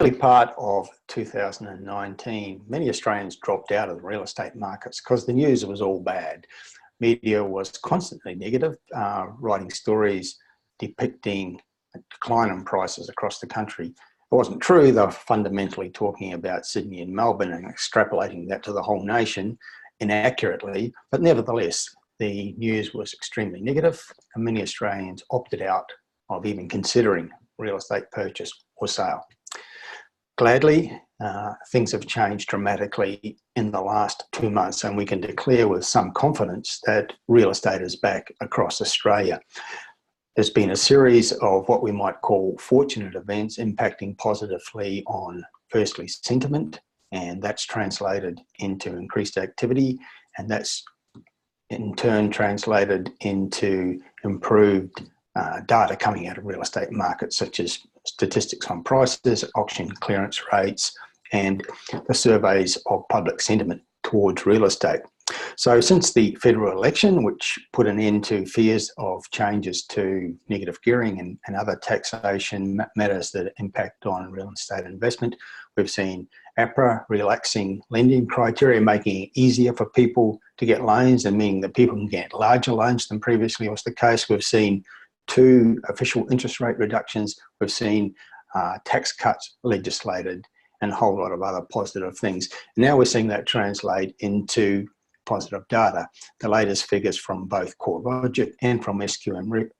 early part of 2019, many Australians dropped out of the real estate markets because the news was all bad. Media was constantly negative, writing stories depicting a decline in prices across the country. It wasn't true. They were fundamentally talking about Sydney and Melbourne and extrapolating that to the whole nation inaccurately, but nevertheless, the news was extremely negative and many Australians opted out of even considering real estate purchase or sale. Gladly, things have changed dramatically in the last 2 months, and we can declare with some confidence that real estate is back across Australia. There's been a series of what we might call fortunate events impacting positively on, firstly, sentiment, and that's translated into increased activity, and that's in turn translated into improved data coming out of real estate markets, such as statistics on prices, auction clearance rates, and the surveys of public sentiment towards real estate. So since the federal election, which put an end to fears of changes to negative gearing and other taxation matters that impact on real estate investment, we've seen APRA relaxing lending criteria, making it easier for people to get loans and meaning that people can get larger loans than previously was the case. We've seen 2 official interest rate reductions. We've seen tax cuts legislated and a whole lot of other positive things. Now we're seeing that translate into positive data. The latest figures from both CoreLogic and from SQM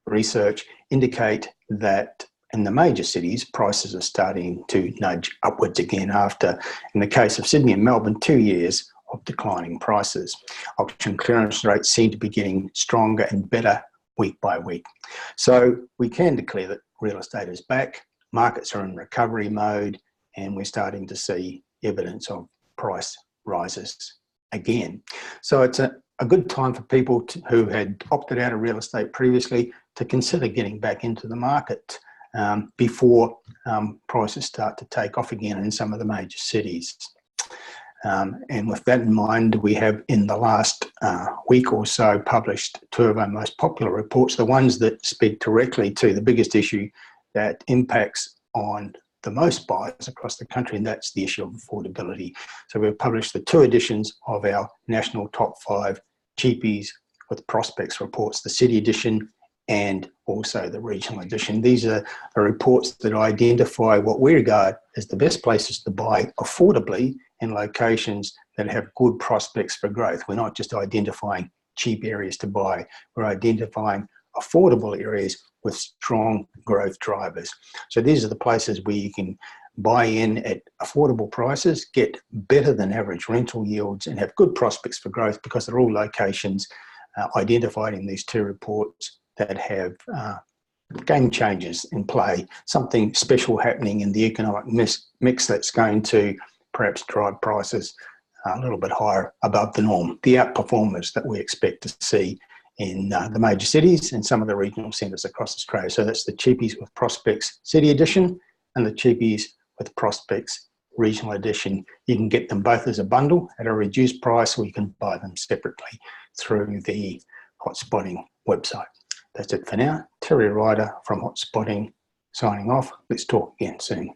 Research indicate that in the major cities, prices are starting to nudge upwards again after, in the case of Sydney and Melbourne, 2 years of declining prices. Auction clearance rates seem to be getting stronger and better week by week. So we can declare that real estate is back, markets are in recovery mode, and we're starting to see evidence of price rises again. So it's a good time for people who had opted out of real estate previously to consider getting back into the market before prices start to take off again in some of the major cities. And with that in mind, we have in the last week or so published 2 of our most popular reports, the ones that speak directly to the biggest issue that impacts on the most buyers across the country, and that's the issue of affordability. So we've published the 2 editions of our national top 5 cheapies with prospects reports, the city edition and also the regional edition. These are the reports that identify what we regard as the best places to buy affordably in locations that have good prospects for growth. We're not just identifying cheap areas to buy, we're identifying affordable areas with strong growth drivers. So these are the places where you can buy in at affordable prices, get better than average rental yields, and have good prospects for growth because they're all locations identified in these 2 reports that have game changers in play, something special happening in the economic mix that's going to perhaps drive prices a little bit higher above the norm, the outperformers that we expect to see in the major cities and some of the regional centres across Australia. So that's the cheapies with prospects city edition and the cheapies with prospects regional edition. You can get them both as a bundle at a reduced price, or you can buy them separately through the Hotspotting website. That's it for now. Terry Ryder from Hotspotting signing off. Let's talk again soon.